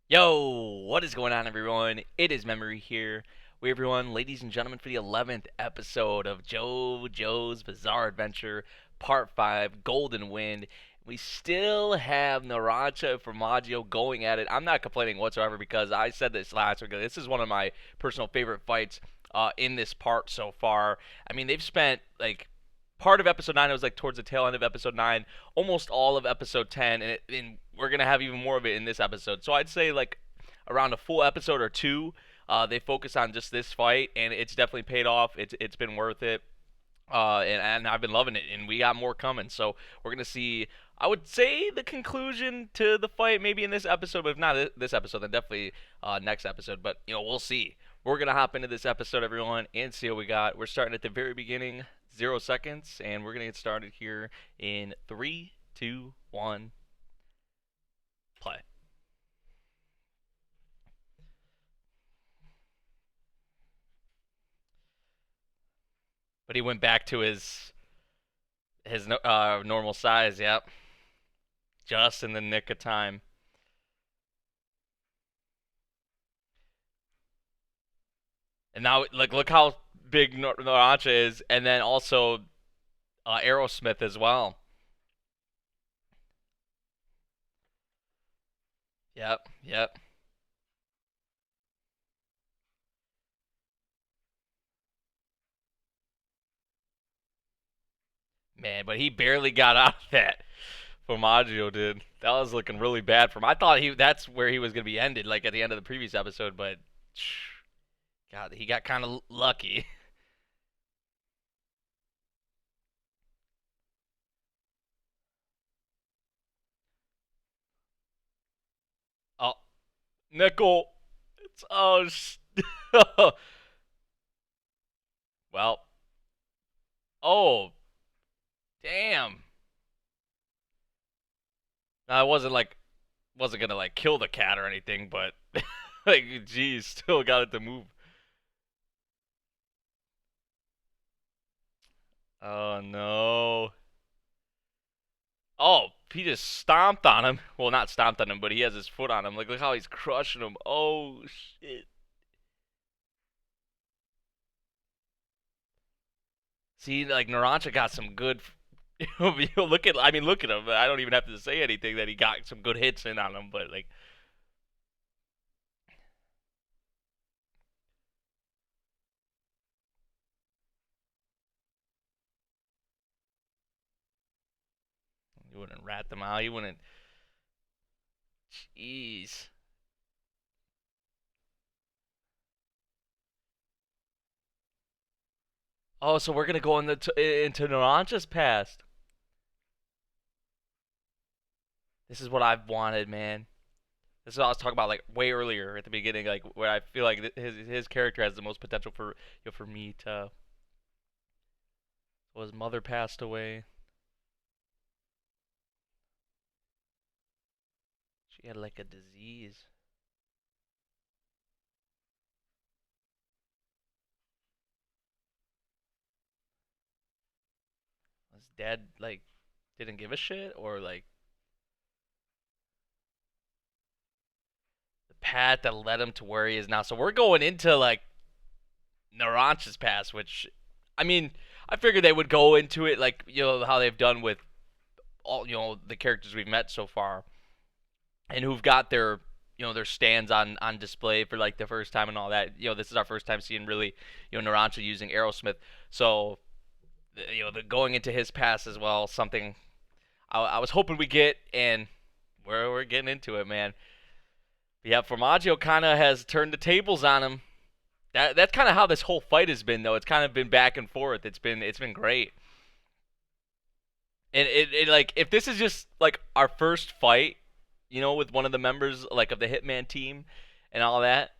Yo, what is going on, everyone? It is Memory here. We, everyone, ladies and gentlemen, for the 11th episode of JoJo's Bizarre Adventure, Part 5, Golden Wind. We still have Narancia and Formaggio going at it. I'm not complaining whatsoever because I said this last week. This is one of my personal favorite fights in this part so far. I mean, they've spent, part of episode 9, it was like towards the tail end of episode 9, almost all of episode 10, and we're gonna have even more of it in this episode. So I'd say like around a full episode or two, they focus on just this fight, and it's definitely paid off. It's been worth it, and I've been loving it, and we got more coming. So we're gonna see. I would say the conclusion to the fight maybe in this episode, but if not this episode, then definitely next episode. But we'll see. We're gonna hop into this episode, everyone, and see what we got. We're starting at the very beginning, 0 seconds, and we're gonna get started here in 3, 2, 1, play. But he went back to his normal size. Yep, just in the nick of time. And now, like, look how big Narancia is, and then also Aerosmith as well. Yep, yep. Man, but he barely got out of that. Formaggio did. That was looking really bad for him. I thought that's where he was gonna be ended, like at the end of the previous episode, but God, he got kind of lucky. Oh, nickel. It's well. Oh, damn. I wasn't gonna like kill the cat or anything, but like, geez, still got it to move. Oh no. Oh, he just stomped on him. Well, not stomped on him, but he has his foot on him. Like, look how he's crushing him. Oh shit. See, like Narancia got some good. Look at, I mean, look at him. I don't even have to say anything that he got some good hits in on him, but like, you wouldn't rat them out. You wouldn't. Jeez. Oh, so we're gonna go into Narancia's past. This is what I've wanted, man. This is what I was talking about like way earlier at the beginning, like where I feel like his character has the most potential for for me to. Well, his mother passed away. She had like a disease. His dad like didn't give a shit, or like the path that led him to where he is now. So we're going into like Narancia's past, which I mean, I figured they would go into it like how they've done with all the characters we've met so far, and who've got their their stands on display for like the first time and all that. This is our first time seeing really Narancia using Aerosmith. So the going into his past as well, something I was hoping we get, and we're getting into it, man. But yeah, Formaggio kind of has turned the tables on him. That's kind of how this whole fight has been, though. It's kind of been back and forth. It's been great. And it like if this is just like our first fight, with one of the members like of the Hitman team and all that,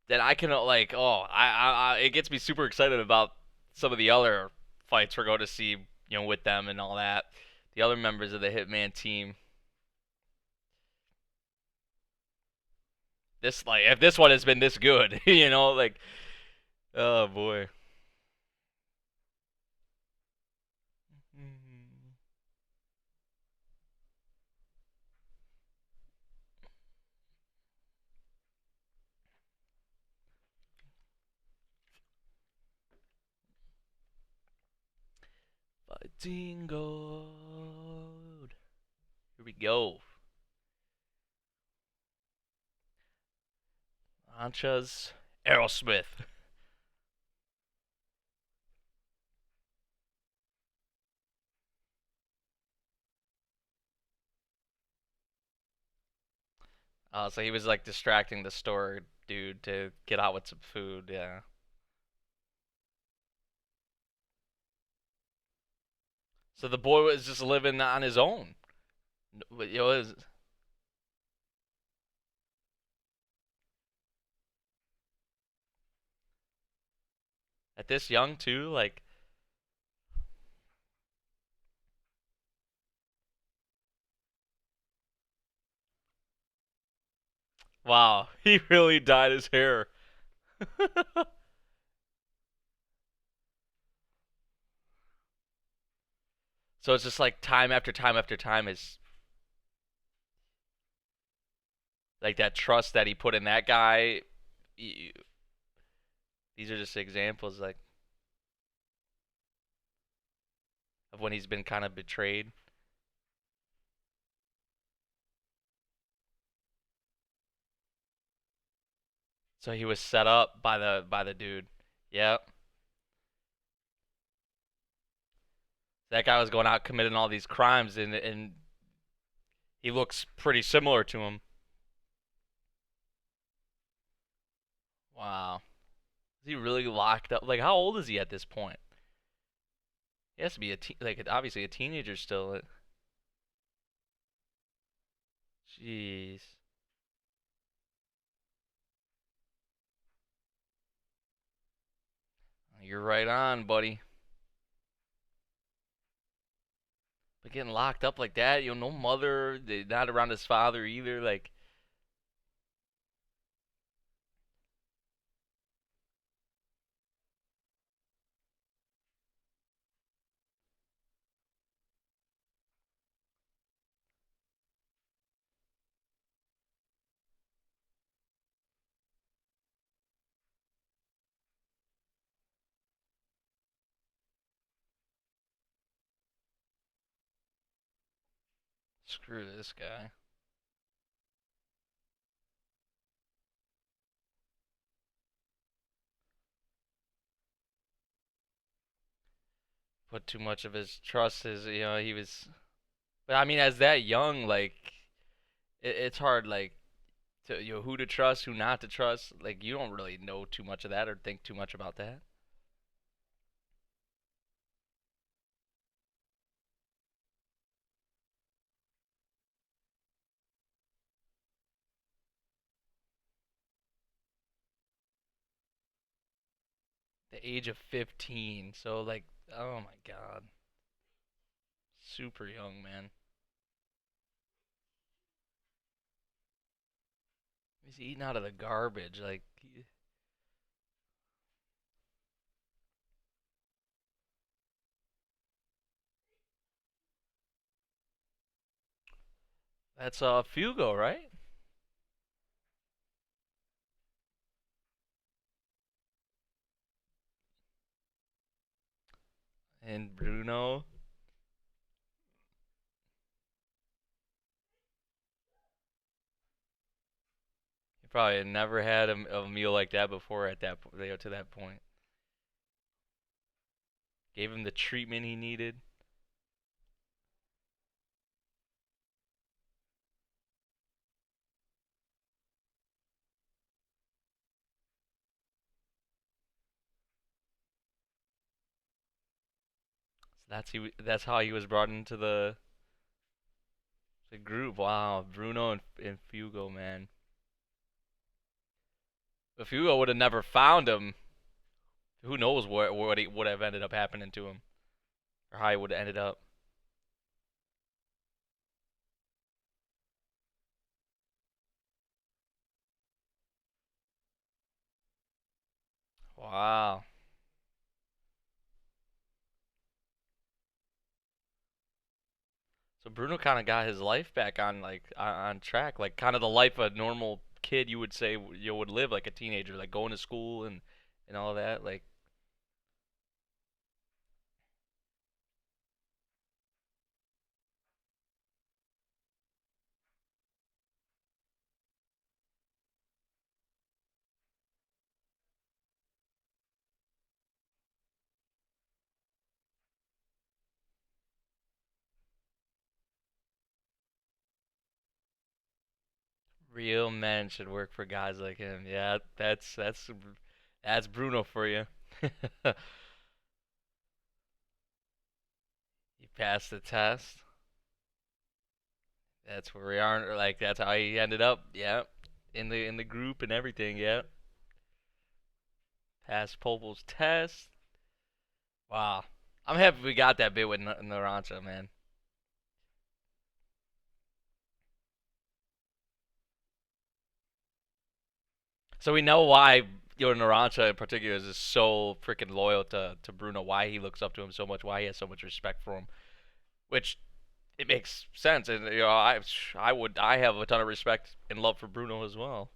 then I can like it gets me super excited about some of the other fights we're going to see, with them and all that. The other members of the Hitman team. This like if this one has been this good, like oh boy. Dingo. Here we go. Ancha's Aerosmith. So he was like distracting the store dude to get out with some food. Yeah. So the boy was just living on his own. But at this young too, like wow, he really dyed his hair. So it's just like time after time after time is like that trust that he put in that guy. These are just examples like of when he's been kind of betrayed. So he was set up by the dude. Yep. That guy was going out committing all these crimes and he looks pretty similar to him. Wow. Is he really locked up? Like how old is he at this point? He has to be like obviously a teenager still. Jeez. You're right on, buddy. But getting locked up like that, no mother, not around his father either. Like, screw this guy. Put too much of his trust, he was. But I mean, as that young, like, it's hard, like, to who to trust, who not to trust. Like, you don't really know too much of that or think too much about that. The age of 15, so like, oh my god, super young, man. He's eating out of the garbage, like. That's Fugo, right? And Bruno. He probably had never had a meal like that before at to that point. Gave him the treatment he needed. So that's how he was brought into the group. Wow, Bruno and Fugo, man. If Fugo would have never found him, who knows what he would have ended up happening to him or how he would have ended up. Wow. So Bruno kind of got his life back on on track, like kind of the life a normal kid you would say you would live, like a teenager, like going to school and all that. Like Real men should work for guys like him. Yeah, that's Bruno for you. He passed the test. That's where we are. Like that's how he ended up. Yeah, in the group and everything. Yeah, passed Popel's test. Wow, I'm happy we got that bit with Narancha, man. So we know why Narancha in particular is just so freaking loyal to Bruno. Why he looks up to him so much. Why he has so much respect for him. Which it makes sense, and I have a ton of respect and love for Bruno as well.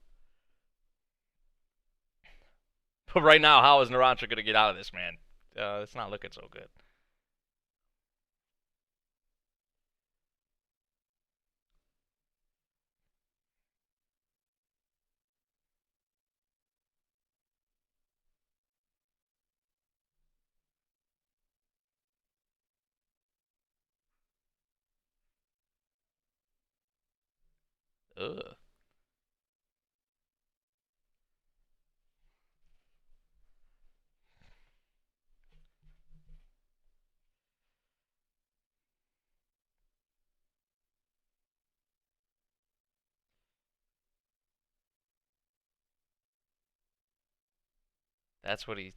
But right now, how is Narancha gonna get out of this, man? It's not looking so good. Ugh. That's what he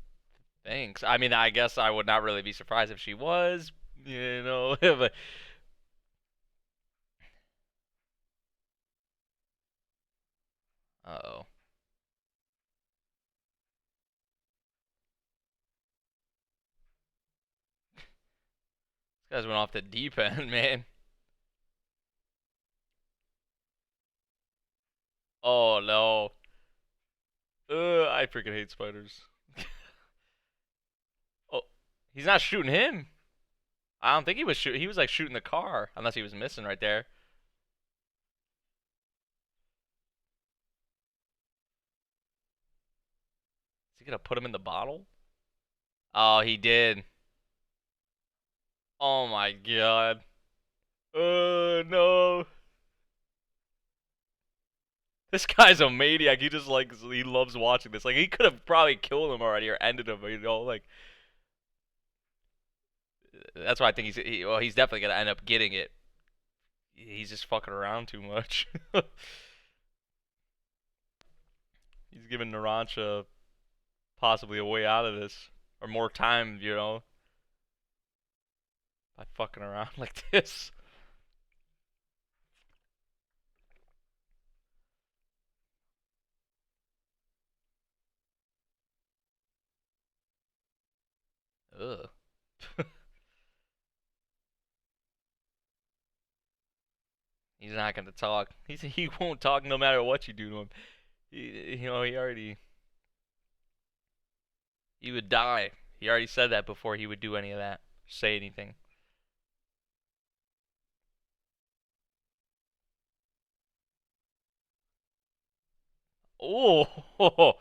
thinks. I mean, I guess I would not really be surprised if she was, but oh, this guys went off the deep end, man. Oh no. I freaking hate spiders. Oh, he's not shooting him. I don't think he was shooting. He was like shooting the car, unless he was missing right there. Is he gonna put him in the bottle? Oh, he did. Oh my god. No. This guy's a maniac. He just like he loves watching this. Like he could have probably killed him already or ended him. Like that's why I think well, he's definitely gonna end up getting it. He's just fucking around too much. He's giving Narancha possibly a way out of this or more time, by fucking around like this. Ugh. He's not gonna talk. He won't talk no matter what you do to him. He already he would die. He already said that before he would do any of that, say anything. Oh,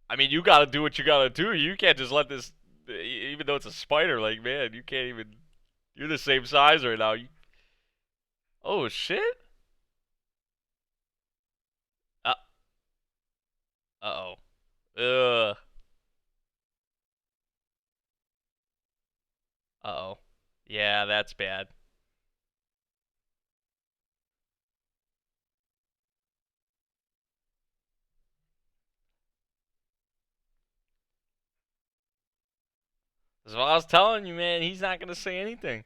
I mean, you gotta do what you gotta do. You can't just let this, even though it's a spider. Like, man, you can't even. You're the same size right now. Oh shit. Uh. Uh oh. Ugh. Uh oh. Yeah, that's bad. That's what I was telling you, man. He's not gonna say anything.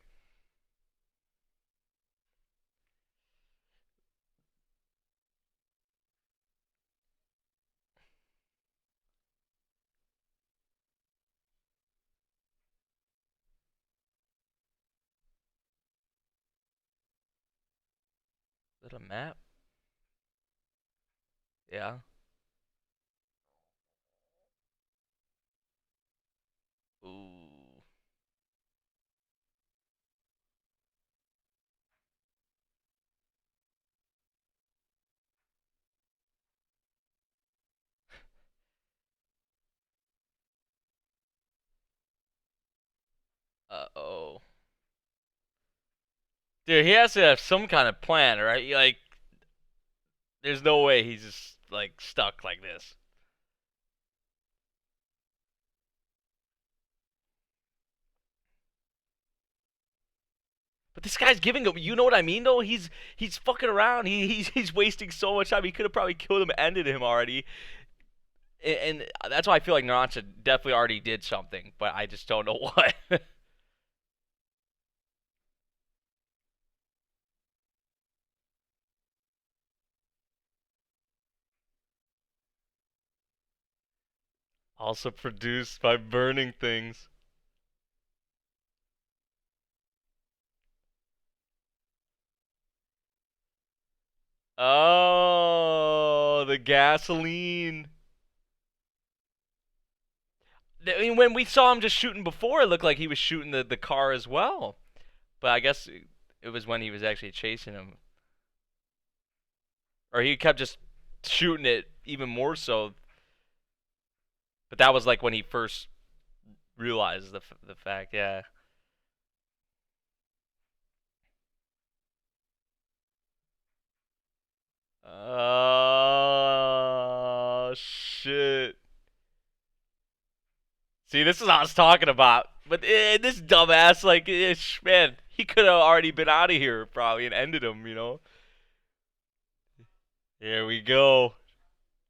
Is that a map? Yeah. Ooh. Uh oh. Dude, he has to have some kind of plan, right? Like, There's no way he's just like stuck like this. But this guy's giving him. You know what I mean, though. He's fucking around. He's wasting so much time. He could have probably killed him, ended him already. And that's why I feel like Narancha definitely already did something, but I just don't know what. Also produced by burning things. Oh, the gasoline. I mean, when we saw him just shooting before, it looked like he was shooting the car as well. But I guess it was when he was actually chasing him. Or he kept just shooting it even more so. But that was like when he first realized the fact, yeah. Oh, shit. See, this is what I was talking about. But this dumbass, like, man, he could have already been out of here probably and ended him, you know? Here we go.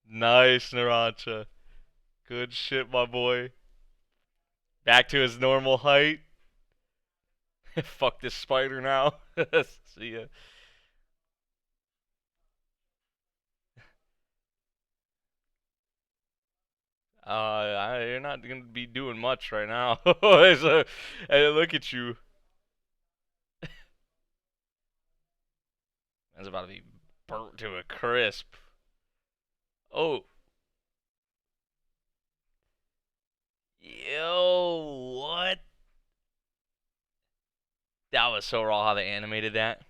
Nice, Narancia. Good shit, my boy. Back to his normal height. Fuck this spider now. See ya. You're not gonna be doing much right now. Hey, look at you. That's about to be burnt to a crisp. Oh, yo, what? That was so raw how they animated that.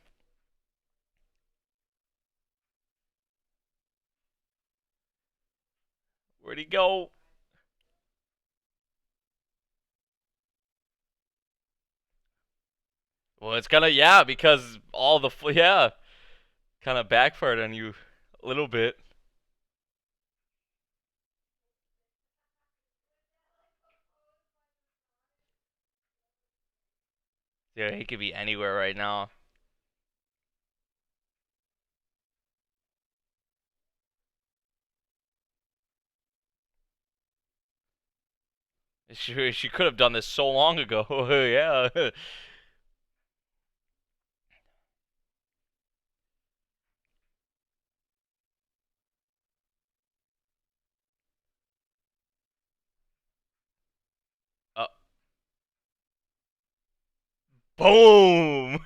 Where'd he go? Well, it's gonna, yeah, because all the yeah, kind of backfired on you a little bit. Yeah, he could be anywhere right now. She could have done this so long ago. Yeah. uh, Boom.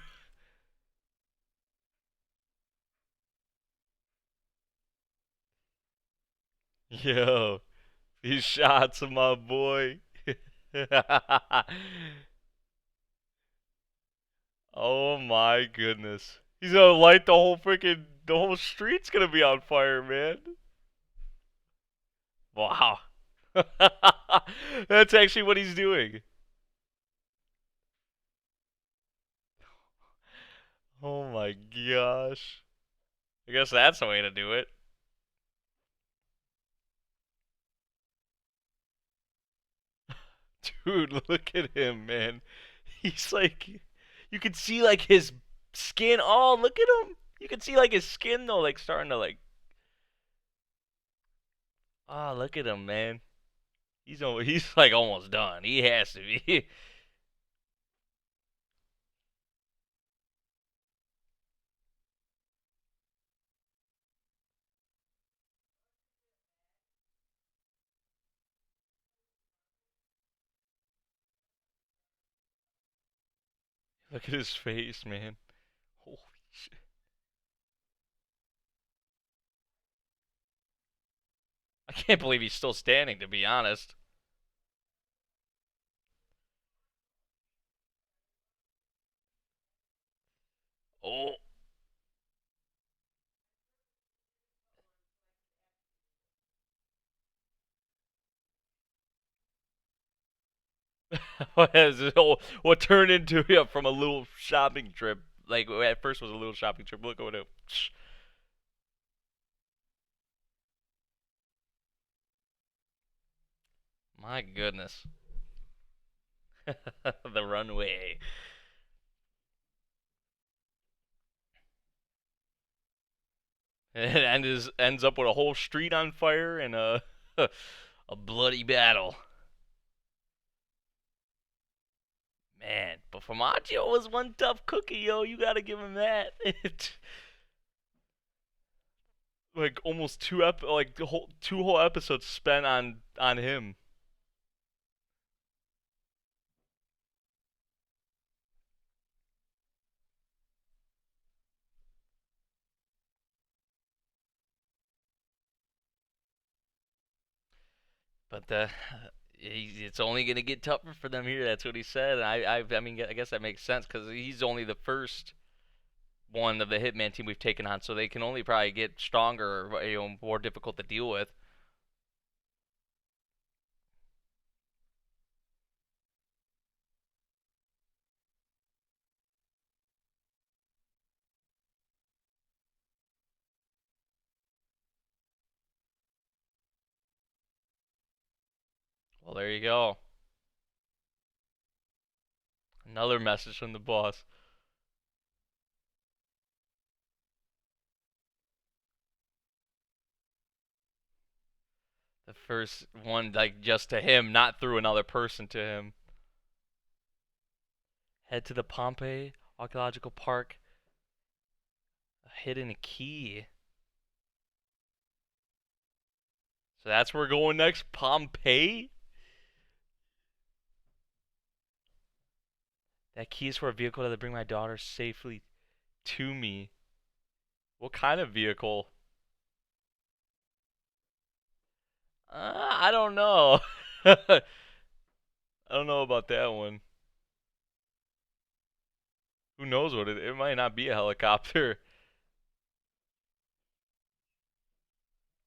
Yo, these shots of my boy. Oh my goodness. He's gonna light the whole street's gonna be on fire, man. Wow. That's actually what he's doing. Oh my gosh. I guess that's the way to do it. Dude, look at him, man. He's like, you can see like his skin. Oh, look at him. You can see like his skin though, like starting to like. Oh, look at him, man. He's like almost done. He has to be. Look at his face, man. Holy shit. I can't believe he's still standing, to be honest. Oh. What turned into, yeah, from a little shopping trip. Like at first was a little shopping trip. Look at it. My goodness. The runway. And ends up with a whole street on fire and a bloody battle. Man, but Formaggio was one tough cookie, yo. You gotta give him that. Like almost like the whole two whole episodes spent on him. But it's only gonna get tougher for them here. That's what he said. And I mean, I guess that makes sense because he's only the first one of the Hitman team we've taken on, so they can only probably get stronger, or, more difficult to deal with. Well, there you go. Another message from the boss. The first one, like, just to him, not through another person to him. Head to the Pompeii Archaeological Park. A hidden key. So that's where we're going next? Pompeii? That key is for a vehicle that will bring my daughter safely to me. What kind of vehicle? I don't know. I don't know about that one. Who knows what it might not be a helicopter.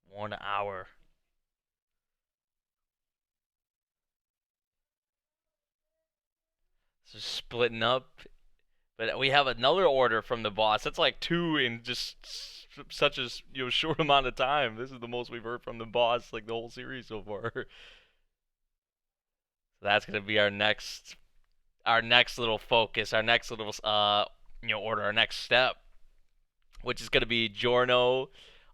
1 hour. So splitting up. But we have another order from the boss. That's like two in just such a short amount of time. This is the most we've heard from the boss like the whole series so far. So that's gonna be our next little focus, our next little order, our next step, which is gonna be Giorno,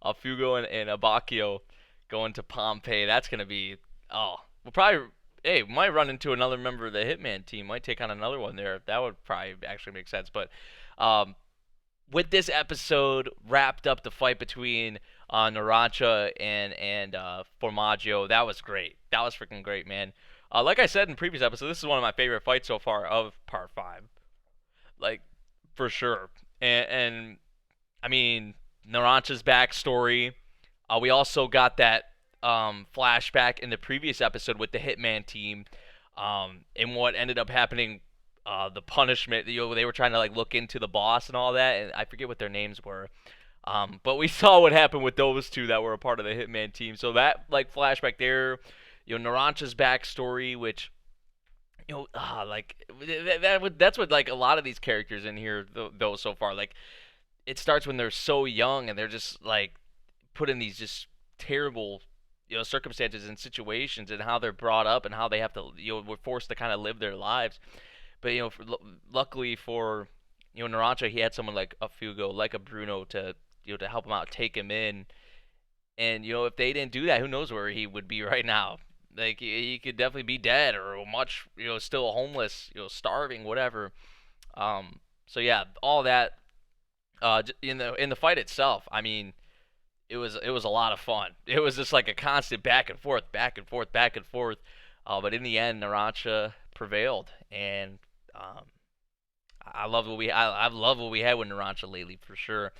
Fugo, and Abacchio going to Pompeii. That's gonna be we'll probably we might run into another member of the Hitman team. Might take on another one there. That would probably actually make sense. But um, with this episode wrapped up the fight between Narancia and Formaggio, that was great. That was freaking great, man. Like I said in previous episodes, this is one of my favorite fights so far of Part 5. Like, for sure. And I mean, Narancia's backstory. We also got that flashback in the previous episode with the Hitman team, and what ended up happening. The punishment, they were trying to like look into the boss and all that, and I forget what their names were. But we saw what happened with those two that were a part of the Hitman team. So that like flashback there, Narancia's backstory, which like that's what like a lot of these characters in here though so far, like it starts when they're so young and they're just like put in these just terrible circumstances and situations, and how they're brought up and how they have to were forced to kind of live their lives. But luckily for Narancia, he had someone like a Fugo, like a Bruno to to help him out, take him in. And if they didn't do that, who knows where he would be right now? Like he could definitely be dead, or much still homeless, starving, whatever. So yeah, all that in the fight itself. I mean, it was a lot of fun. It was just like a constant back and forth, back and forth, back and forth. But in the end, Narancia prevailed, and I love what I've loved what we had with Narancia lately for sure.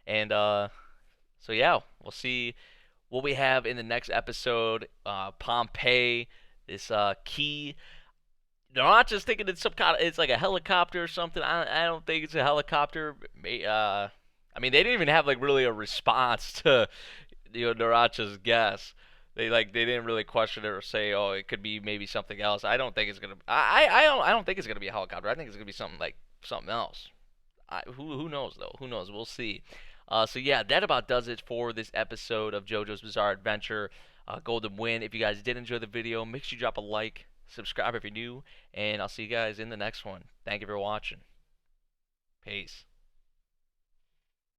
And so yeah, we'll see what we have in the next episode. Pompeii, this key. Narancia's thinking it's it's like a helicopter or something. I don't think it's a helicopter. I mean, they didn't even have like really a response to Narancia's guess. They didn't really question it or say, oh, it could be maybe something else. I don't think it's gonna. I don't think it's gonna be a helicopter. I think it's gonna be something else. Who knows though? Who knows? We'll see. So yeah, that about does it for this episode of JoJo's Bizarre Adventure, Golden Wind. If you guys did enjoy the video, make sure you drop a like, subscribe if you're new, and I'll see you guys in the next one. Thank you for watching. Peace.